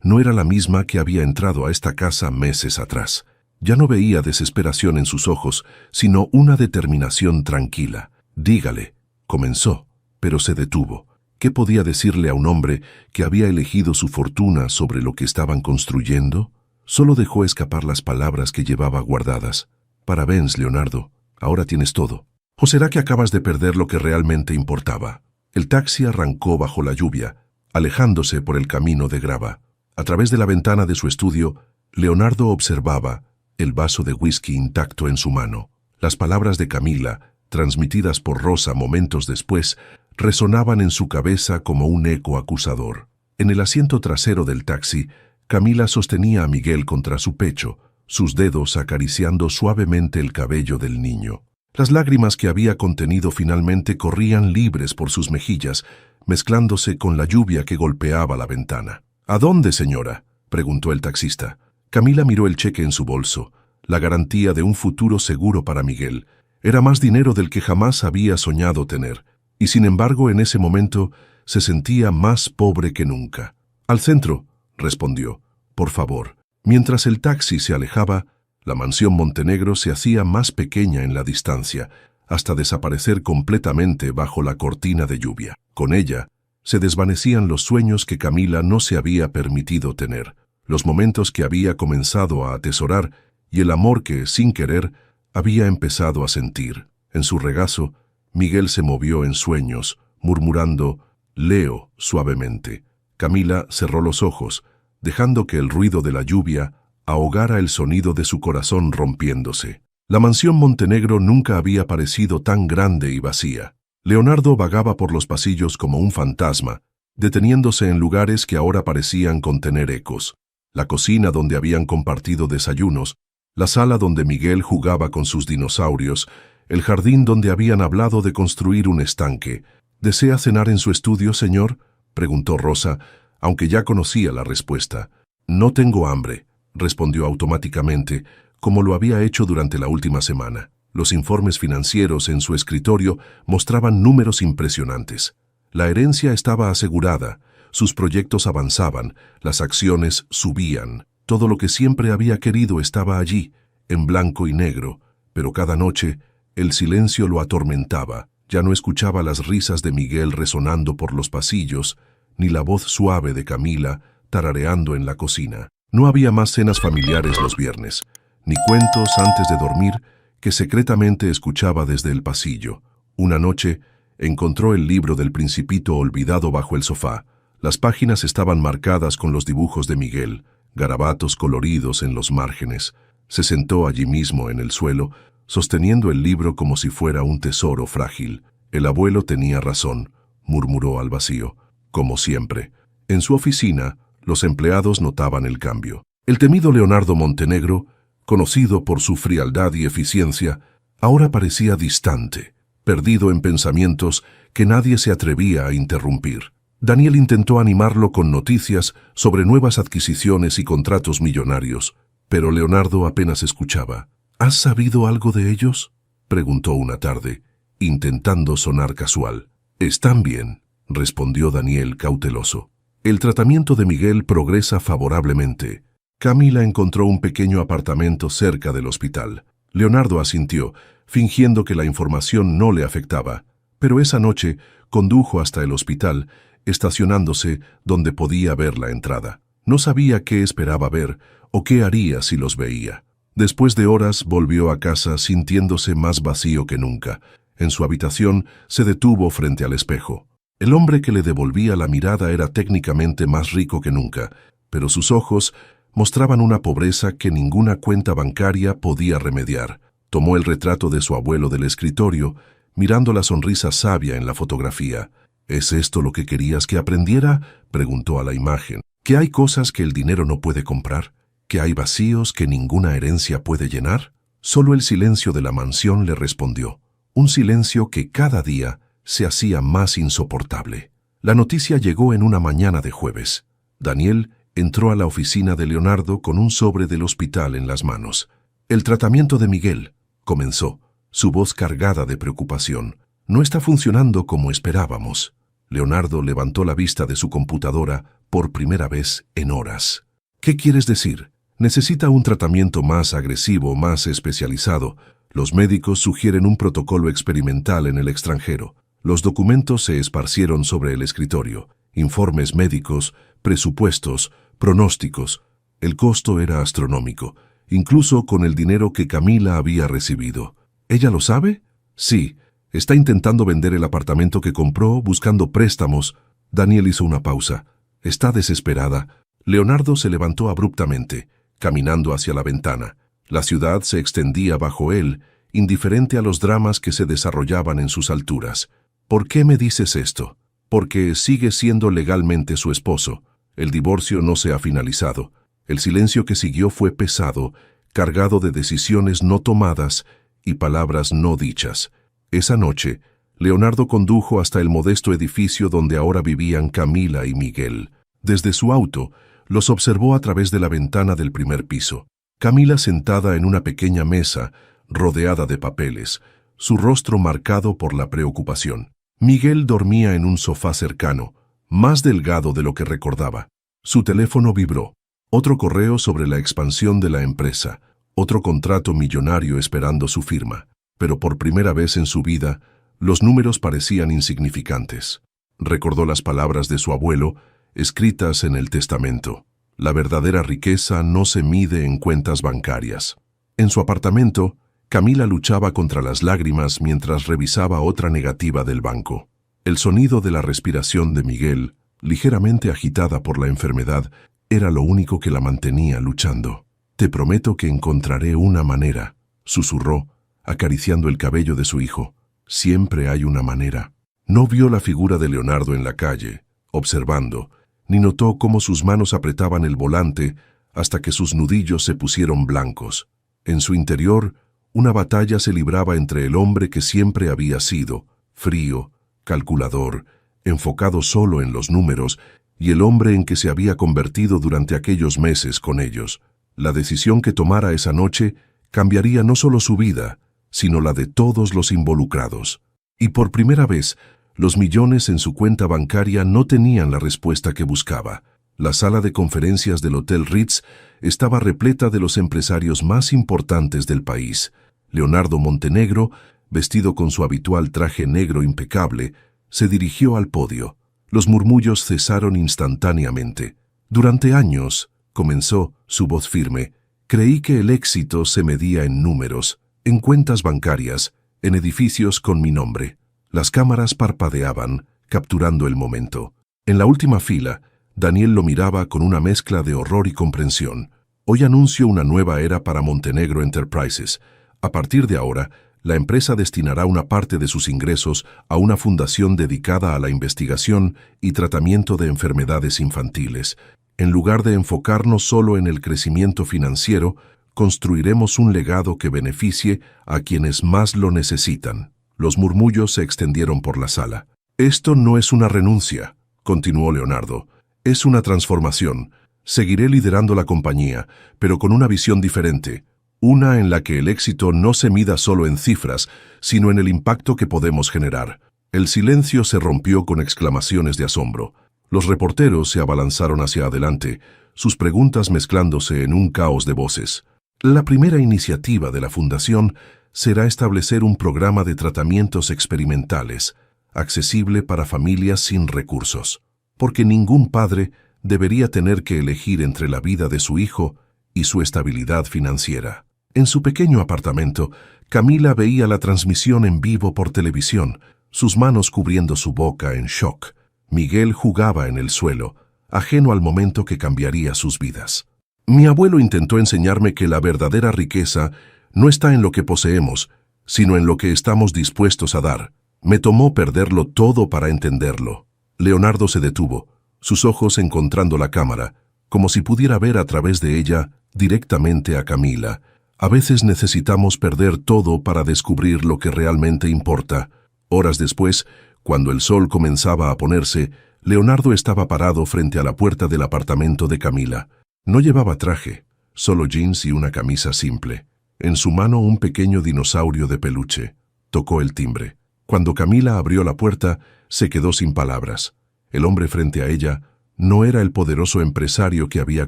no era la misma que había entrado a esta casa meses atrás. Ya no veía desesperación en sus ojos, sino una determinación tranquila. Dígale, comenzó, pero se detuvo. ¿Qué podía decirle a un hombre que había elegido su fortuna sobre lo que estaban construyendo? Solo dejó escapar las palabras que llevaba guardadas. Parabéns, Leonardo, ahora tienes todo. ¿O será que acabas de perder lo que realmente importaba? El taxi arrancó bajo la lluvia, alejándose por el camino de grava. A través de la ventana de su estudio, Leonardo observaba el vaso de whisky intacto en su mano. Las palabras de Camila, transmitidas por Rosa momentos después, resonaban en su cabeza como un eco acusador. En el asiento trasero del taxi, Camila sostenía a Miguel contra su pecho, sus dedos acariciando suavemente el cabello del niño. Las lágrimas que había contenido finalmente corrían libres por sus mejillas, mezclándose con la lluvia que golpeaba la ventana. ¿A dónde, señora?, preguntó el taxista. Camila miró el cheque en su bolso, la garantía de un futuro seguro para Miguel. Era más dinero del que jamás había soñado tener, y sin embargo en ese momento se sentía más pobre que nunca. «Al centro», respondió. «Por favor». Mientras el taxi se alejaba, la mansión Montenegro se hacía más pequeña en la distancia, hasta desaparecer completamente bajo la cortina de lluvia. Con ella, se desvanecían los sueños que Camila no se había permitido tener, los momentos que había comenzado a atesorar y el amor que, sin querer, había empezado a sentir. En su regazo, Miguel se movió en sueños, murmurando «Leo» suavemente. Camila cerró los ojos, dejando que el ruido de la lluvia ahogara el sonido de su corazón rompiéndose. La mansión Montenegro nunca había parecido tan grande y vacía. Leonardo vagaba por los pasillos como un fantasma, deteniéndose en lugares que ahora parecían contener ecos. La cocina donde habían compartido desayunos, la sala donde Miguel jugaba con sus dinosaurios, el jardín donde habían hablado de construir un estanque. «¿Desea cenar en su estudio, señor?», preguntó Rosa, aunque ya conocía la respuesta. «No tengo hambre», respondió automáticamente, como lo había hecho durante la última semana. Los informes financieros en su escritorio mostraban números impresionantes. La herencia estaba asegurada, sus proyectos avanzaban, las acciones subían. Todo lo que siempre había querido estaba allí, en blanco y negro, pero cada noche el silencio lo atormentaba. Ya no escuchaba las risas de Miguel resonando por los pasillos, ni la voz suave de Camila tarareando en la cocina. No había más cenas familiares los viernes, ni cuentos antes de dormir que secretamente escuchaba desde el pasillo. Una noche encontró el libro del Principito olvidado bajo el sofá. Las páginas estaban marcadas con los dibujos de Miguel, garabatos coloridos en los márgenes. Se sentó allí mismo en el suelo, sosteniendo el libro como si fuera un tesoro frágil. «El abuelo tenía razón», murmuró al vacío. Como siempre. En su oficina, los empleados notaban el cambio. El temido Leonardo Montenegro, conocido por su frialdad y eficiencia, ahora parecía distante, perdido en pensamientos que nadie se atrevía a interrumpir. Daniel intentó animarlo con noticias sobre nuevas adquisiciones y contratos millonarios, pero Leonardo apenas escuchaba. «¿Has sabido algo de ellos?», preguntó una tarde, intentando sonar casual. «Están bien», respondió Daniel cauteloso. «El tratamiento de Miguel progresa favorablemente». Camila encontró un pequeño apartamento cerca del hospital. Leonardo asintió, fingiendo que la información no le afectaba, pero esa noche condujo hasta el hospital, estacionándose donde podía ver la entrada. No sabía qué esperaba ver o qué haría si los veía. Después de horas volvió a casa sintiéndose más vacío que nunca. En su habitación se detuvo frente al espejo. El hombre que le devolvía la mirada era técnicamente más rico que nunca, pero sus ojos mostraban una pobreza que ninguna cuenta bancaria podía remediar. Tomó el retrato de su abuelo del escritorio, mirando la sonrisa sabia en la fotografía. «¿Es esto lo que querías que aprendiera?», preguntó a la imagen. «¿Que hay cosas que el dinero no puede comprar? ¿Que hay vacíos que ninguna herencia puede llenar?». Solo el silencio de la mansión le respondió, un silencio que cada día se hacía más insoportable. La noticia llegó en una mañana de jueves. Daniel entró a la oficina de Leonardo con un sobre del hospital en las manos. El tratamiento de Miguel, comenzó, su voz cargada de preocupación. No está funcionando como esperábamos. Leonardo levantó la vista de su computadora por primera vez en horas. ¿Qué quieres decir? Necesita un tratamiento más agresivo, más especializado. Los médicos sugieren un protocolo experimental en el extranjero. Los documentos se esparcieron sobre el escritorio. Informes médicos, presupuestos, pronósticos. El costo era astronómico, incluso con el dinero que Camila había recibido. ¿Ella lo sabe? Sí. Está intentando vender el apartamento que compró, buscando préstamos. Daniel hizo una pausa. Está desesperada. Leonardo se levantó abruptamente, caminando hacia la ventana. La ciudad se extendía bajo él, indiferente a los dramas que se desarrollaban en sus alturas. ¿Por qué me dices esto? Porque sigue siendo legalmente su esposo. El divorcio no se ha finalizado. El silencio que siguió fue pesado, cargado de decisiones no tomadas y palabras no dichas. Esa noche, Leonardo condujo hasta el modesto edificio donde ahora vivían Camila y Miguel. Desde su auto, los observó a través de la ventana del primer piso. Camila sentada en una pequeña mesa, rodeada de papeles, su rostro marcado por la preocupación. Miguel dormía en un sofá cercano, más delgado de lo que recordaba. Su teléfono vibró. Otro correo sobre la expansión de la empresa, otro contrato millonario esperando su firma. Pero por primera vez en su vida, los números parecían insignificantes. Recordó las palabras de su abuelo, escritas en el testamento. La verdadera riqueza no se mide en cuentas bancarias. En su apartamento, Camila luchaba contra las lágrimas mientras revisaba otra negativa del banco. El sonido de la respiración de Miguel, ligeramente agitada por la enfermedad, era lo único que la mantenía luchando. «Te prometo que encontraré una manera», susurró, acariciando el cabello de su hijo. «Siempre hay una manera». No vio la figura de Leonardo en la calle, observando, ni notó cómo sus manos apretaban el volante hasta que sus nudillos se pusieron blancos. En su interior, una batalla se libraba entre el hombre que siempre había sido, frío, calculador, enfocado solo en los números, y el hombre en que se había convertido durante aquellos meses con ellos. La decisión que tomara esa noche cambiaría no solo su vida, sino la de todos los involucrados. Y por primera vez, los millones en su cuenta bancaria no tenían la respuesta que buscaba. La sala de conferencias del Hotel Ritz estaba repleta de los empresarios más importantes del país. Leonardo Montenegro, vestido con su habitual traje negro impecable, se dirigió al podio. Los murmullos cesaron instantáneamente. «Durante años», comenzó, su voz firme, «creí que el éxito se medía en números, en cuentas bancarias, en edificios con mi nombre». Las cámaras parpadeaban, capturando el momento. En la última fila, Daniel lo miraba con una mezcla de horror y comprensión. «Hoy anuncio una nueva era para Montenegro Enterprises. A partir de ahora, la empresa destinará una parte de sus ingresos a una fundación dedicada a la investigación y tratamiento de enfermedades infantiles. En lugar de enfocarnos solo en el crecimiento financiero, construiremos un legado que beneficie a quienes más lo necesitan». Los murmullos se extendieron por la sala. «Esto no es una renuncia», continuó Leonardo. «Es una transformación. Seguiré liderando la compañía, pero con una visión diferente. Una en la que el éxito no se mida solo en cifras, sino en el impacto que podemos generar». El silencio se rompió con exclamaciones de asombro. Los reporteros se abalanzaron hacia adelante, sus preguntas mezclándose en un caos de voces. La primera iniciativa de la fundación será establecer un programa de tratamientos experimentales, accesible para familias sin recursos, porque ningún padre debería tener que elegir entre la vida de su hijo y su estabilidad financiera. En su pequeño apartamento, Camila veía la transmisión en vivo por televisión, sus manos cubriendo su boca en shock. Miguel jugaba en el suelo, ajeno al momento que cambiaría sus vidas. «Mi abuelo intentó enseñarme que la verdadera riqueza no está en lo que poseemos, sino en lo que estamos dispuestos a dar. Me tomó perderlo todo para entenderlo». Leonardo se detuvo, sus ojos encontrando la cámara, como si pudiera ver a través de ella directamente a Camila. A veces necesitamos perder todo para descubrir lo que realmente importa. Horas después, cuando el sol comenzaba a ponerse, Leonardo estaba parado frente a la puerta del apartamento de Camila. No llevaba traje, solo jeans y una camisa simple. en su mano un pequeño dinosaurio de peluche. Tocó el timbre. Cuando Camila abrió la puerta, se quedó sin palabras. El hombre frente a ella no era el poderoso empresario que había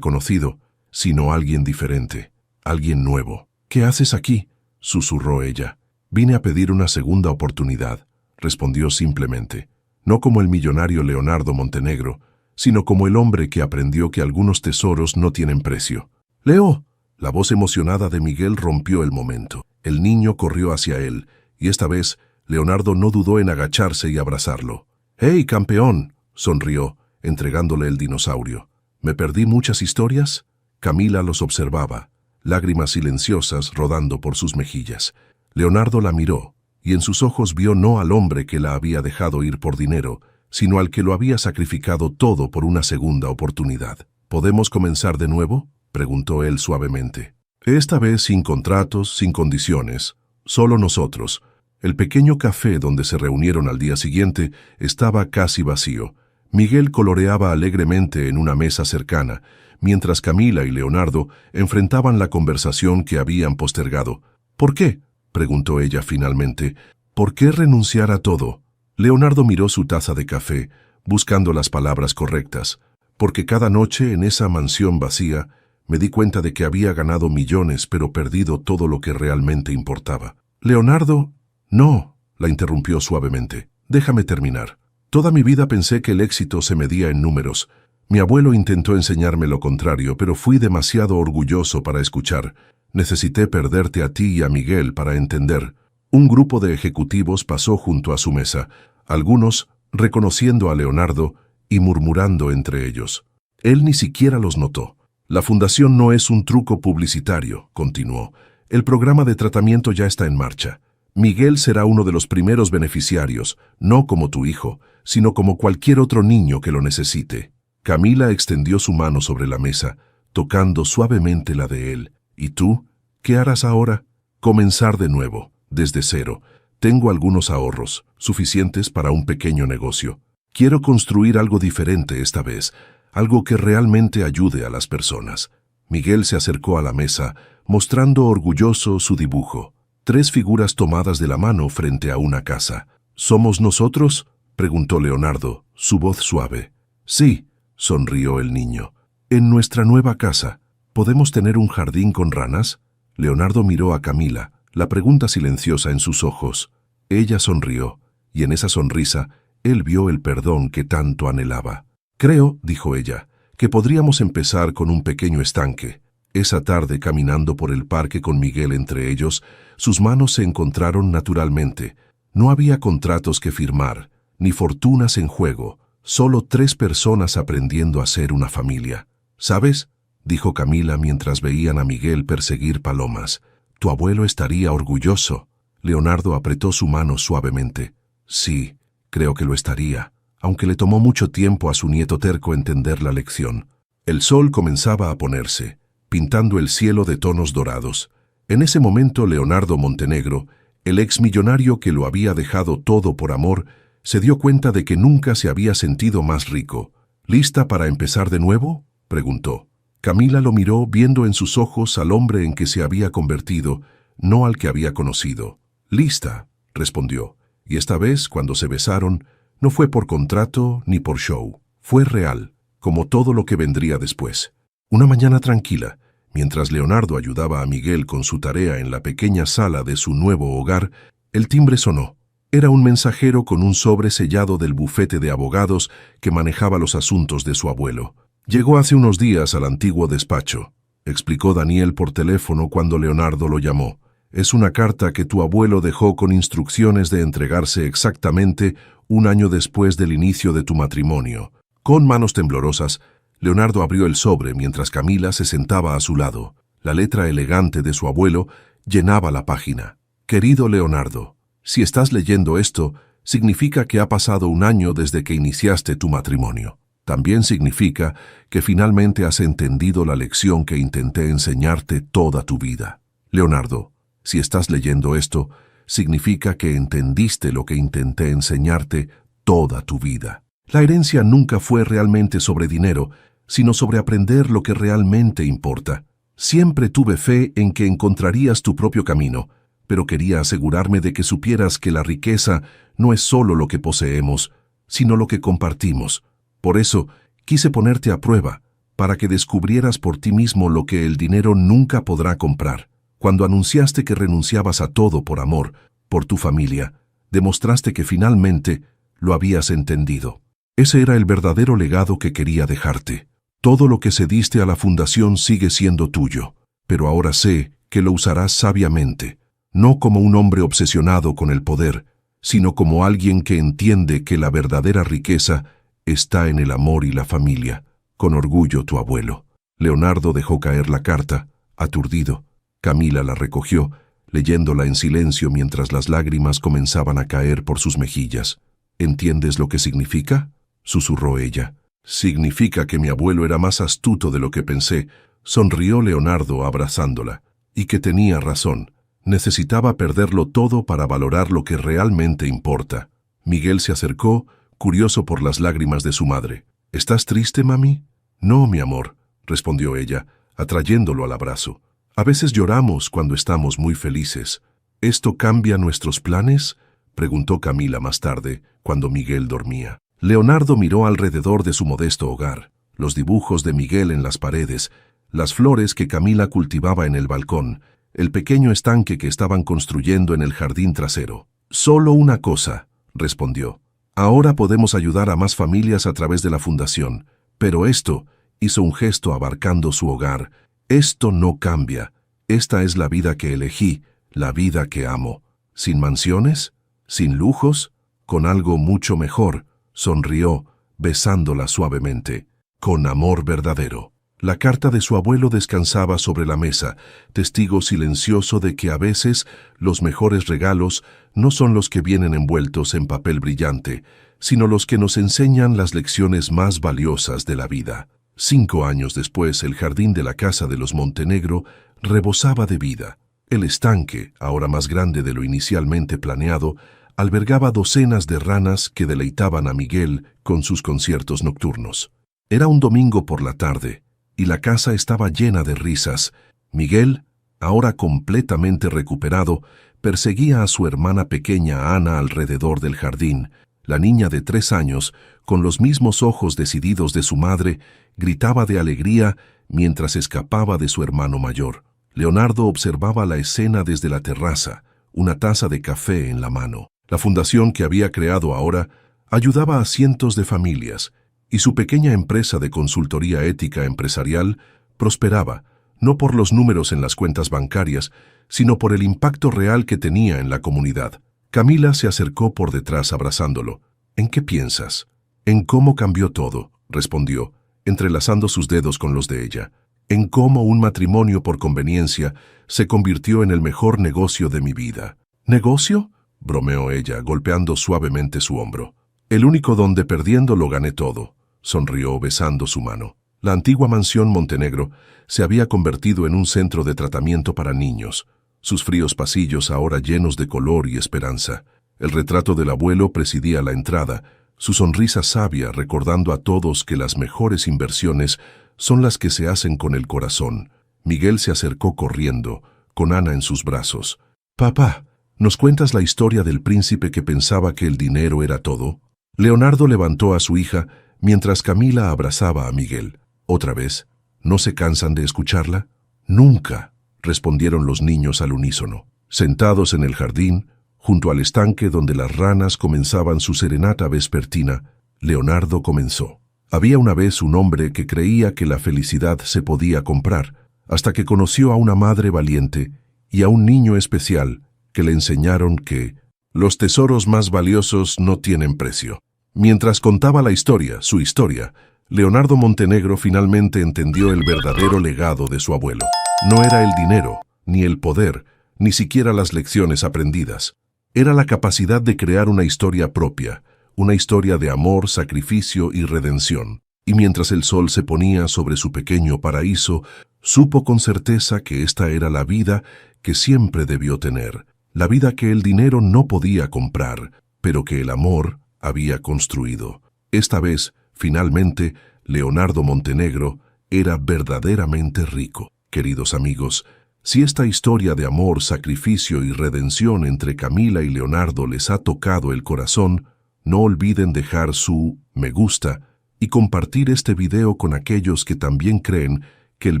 conocido, sino alguien diferente, alguien nuevo. «¿Qué haces aquí?», susurró ella. «Vine a pedir una segunda oportunidad», respondió simplemente. No como el millonario Leonardo Montenegro, sino como el hombre que aprendió que algunos tesoros no tienen precio. «¡Leo!». La voz emocionada de Miguel rompió el momento. El niño corrió hacia él, y esta vez Leonardo no dudó en agacharse y abrazarlo. «¡Hey, campeón!», sonrió, entregándole el dinosaurio. «¿Me perdí muchas historias?». Camila los observaba, lágrimas silenciosas rodando por sus mejillas. Leonardo la miró, y en sus ojos vio no al hombre que la había dejado ir por dinero, sino al que lo había sacrificado todo por una segunda oportunidad. «¿Podemos comenzar de nuevo?», preguntó él suavemente. «Esta vez sin contratos, sin condiciones, solo nosotros». El pequeño café donde se reunieron al día siguiente estaba casi vacío. Miguel coloreaba alegremente en una mesa cercana, mientras Camila y Leonardo enfrentaban la conversación que habían postergado. «¿Por qué?», preguntó ella finalmente. «¿Por qué renunciar a todo?». Leonardo miró su taza de café, buscando las palabras correctas. «Porque cada noche en esa mansión vacía me di cuenta de que había ganado millones pero perdido todo lo que realmente importaba». «Leonardo...». «No», la interrumpió suavemente. «Déjame terminar. Toda mi vida pensé que el éxito se medía en números. Mi abuelo intentó enseñarme lo contrario, pero fui demasiado orgulloso para escuchar. Necesité perderte a ti y a Miguel para entender». Un grupo de ejecutivos pasó junto a su mesa, algunos reconociendo a Leonardo y murmurando entre ellos. Él ni siquiera los notó. «La fundación no es un truco publicitario», continuó. «El programa de tratamiento ya está en marcha. Miguel será uno de los primeros beneficiarios, no como tu hijo, sino como cualquier otro niño que lo necesite». Camila extendió su mano sobre la mesa, tocando suavemente la de él. «¿Y tú? ¿Qué harás ahora?». «Comenzar de nuevo, desde cero. Tengo algunos ahorros, suficientes para un pequeño negocio. Quiero construir algo diferente esta vez, algo que realmente ayude a las personas». Miguel se acercó a la mesa, mostrando orgulloso su dibujo. 3 figuras tomadas de la mano frente a una casa. «¿Somos nosotros?», preguntó Leonardo, su voz suave. «Sí», sonrió el niño. «En nuestra nueva casa, ¿podemos tener un jardín con ranas?». Leonardo miró a Camila, la pregunta silenciosa en sus ojos. Ella sonrió, y en esa sonrisa él vio el perdón que tanto anhelaba. «Creo», dijo ella, «que podríamos empezar con un pequeño estanque». Esa tarde, caminando por el parque con Miguel entre ellos, sus manos se encontraron naturalmente. No había contratos que firmar, ni fortunas en juego, solo 3 personas aprendiendo a ser una familia. «¿Sabes?», dijo Camila mientras veían a Miguel perseguir palomas. «Tu abuelo estaría orgulloso». Leonardo apretó su mano suavemente. «Sí, creo que lo estaría», aunque le tomó mucho tiempo a su nieto terco entender la lección. El sol comenzaba a ponerse, pintando el cielo de tonos dorados. En ese momento Leonardo Montenegro, el exmillonario que lo había dejado todo por amor, se dio cuenta de que nunca se había sentido más rico. «¿Lista para empezar de nuevo?», preguntó. Camila lo miró viendo en sus ojos al hombre en que se había convertido, no al que había conocido. «Lista», respondió, y esta vez, cuando se besaron, no fue por contrato ni por show. Fue real, como todo lo que vendría después. Una mañana tranquila, mientras Leonardo ayudaba a Miguel con su tarea en la pequeña sala de su nuevo hogar, el timbre sonó. Era un mensajero con un sobre sellado del bufete de abogados que manejaba los asuntos de su abuelo. «Llegó hace unos días al antiguo despacho», explicó Daniel por teléfono cuando Leonardo lo llamó. «Es una carta que tu abuelo dejó con instrucciones de entregarse exactamente 1 año después del inicio de tu matrimonio». Con manos temblorosas, Leonardo abrió el sobre mientras Camila se sentaba a su lado. La letra elegante de su abuelo llenaba la página. «Querido Leonardo, si estás leyendo esto, significa que ha pasado 1 año desde que iniciaste tu matrimonio. También significa que finalmente has entendido la lección que intenté enseñarte toda tu vida. Leonardo, si estás leyendo esto, significa que entendiste lo que intenté enseñarte toda tu vida. La herencia nunca fue realmente sobre dinero, sino sobre aprender lo que realmente importa. Siempre tuve fe en que encontrarías tu propio camino, pero quería asegurarme de que supieras que la riqueza no es solo lo que poseemos, sino lo que compartimos. Por eso, quise ponerte a prueba, para que descubrieras por ti mismo lo que el dinero nunca podrá comprar. Cuando anunciaste que renunciabas a todo por amor, por tu familia, demostraste que finalmente lo habías entendido. Ese era el verdadero legado que quería dejarte. Todo lo que cediste a la fundación sigue siendo tuyo, pero ahora sé que lo usarás sabiamente, no como un hombre obsesionado con el poder, sino como alguien que entiende que la verdadera riqueza está en el amor y la familia. Con orgullo, tu abuelo. Leonardo dejó caer la carta, aturdido. Camila la recogió, leyéndola en silencio mientras las lágrimas comenzaban a caer por sus mejillas. ¿Entiendes lo que significa?, susurró ella. Significa que mi abuelo era más astuto de lo que pensé, sonrió Leonardo abrazándola, y que tenía razón. Necesitaba perderlo todo para valorar lo que realmente importa. Miguel se acercó, curioso por las lágrimas de su madre. ¿Estás triste, mami? No, mi amor, respondió ella, atrayéndolo al abrazo. A veces lloramos cuando estamos muy felices. ¿Esto cambia nuestros planes?, preguntó Camila más tarde, cuando Miguel dormía. Leonardo miró alrededor de su modesto hogar, los dibujos de Miguel en las paredes, las flores que Camila cultivaba en el balcón, el pequeño estanque que estaban construyendo en el jardín trasero. Solo una cosa, respondió. Ahora podemos ayudar a más familias a través de la fundación, pero esto, hizo un gesto abarcando su hogar, esto no cambia. Esta es la vida que elegí, la vida que amo. ¿Sin mansiones? ¿Sin lujos? Con algo mucho mejor, sonrió, besándola suavemente, con amor verdadero. La carta de su abuelo descansaba sobre la mesa, testigo silencioso de que a veces los mejores regalos no son los que vienen envueltos en papel brillante, sino los que nos enseñan las lecciones más valiosas de la vida. 5 años después, el jardín de la casa de los Montenegro rebosaba de vida. El estanque, ahora más grande de lo inicialmente planeado, albergaba docenas de ranas que deleitaban a Miguel con sus conciertos nocturnos. Era un domingo por la tarde, y la casa estaba llena de risas. Miguel, ahora completamente recuperado, perseguía a su hermana pequeña Ana alrededor del jardín. La niña de 3 años, con los mismos ojos decididos de su madre, gritaba de alegría mientras escapaba de su hermano mayor. Leonardo observaba la escena desde la terraza, una taza de café en la mano. La fundación que había creado ahora ayudaba a cientos de familias, y su pequeña empresa de consultoría ética empresarial prosperaba, no por los números en las cuentas bancarias, sino por el impacto real que tenía en la comunidad. Camila se acercó por detrás abrazándolo. ¿En qué piensas? En cómo cambió todo, respondió, entrelazando sus dedos con los de ella. En cómo un matrimonio por conveniencia se convirtió en el mejor negocio de mi vida. ¿Negocio?, bromeó ella, golpeando suavemente su hombro. El único donde perdiendo lo gané todo, sonrió besando su mano. La antigua mansión Montenegro se había convertido en un centro de tratamiento para niños, sus fríos pasillos ahora llenos de color y esperanza. El retrato del abuelo presidía la entrada, su sonrisa sabia recordando a todos que las mejores inversiones son las que se hacen con el corazón. Miguel se acercó corriendo, con Ana en sus brazos. «Papá, ¿nos cuentas la historia del príncipe que pensaba que el dinero era todo?» Leonardo levantó a su hija mientras Camila abrazaba a Miguel. «¿Otra vez? ¿No se cansan de escucharla?» «Nunca», respondieron los niños al unísono. Sentados en el jardín, junto al estanque donde las ranas comenzaban su serenata vespertina, Leonardo comenzó. Había una vez un hombre que creía que la felicidad se podía comprar, hasta que conoció a una madre valiente y a un niño especial que le enseñaron que los tesoros más valiosos no tienen precio. Mientras contaba la historia, su historia, Leonardo Montenegro finalmente entendió el verdadero legado de su abuelo. No era el dinero, ni el poder, ni siquiera las lecciones aprendidas. Era la capacidad de crear una historia propia, una historia de amor, sacrificio y redención. Y mientras el sol se ponía sobre su pequeño paraíso, supo con certeza que esta era la vida que siempre debió tener, la vida que el dinero no podía comprar, pero que el amor había construido. Esta vez, finalmente, Leonardo Montenegro era verdaderamente rico. queridos amigos, si esta historia de amor, sacrificio y redención entre Camila y Leonardo les ha tocado el corazón, no olviden dejar su me gusta y compartir este video con aquellos que también creen que el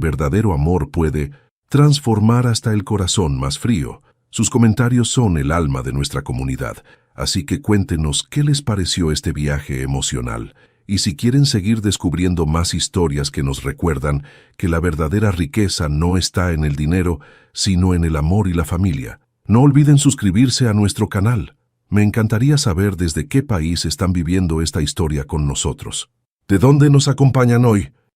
verdadero amor puede transformar hasta el corazón más frío. Sus comentarios son el alma de nuestra comunidad, así que cuéntenos qué les pareció este viaje emocional. Y si quieren seguir descubriendo más historias que nos recuerdan que la verdadera riqueza no está en el dinero, sino en el amor y la familia, no olviden suscribirse a nuestro canal. Me encantaría saber desde qué país están viviendo esta historia con nosotros. ¿De dónde nos acompañan hoy?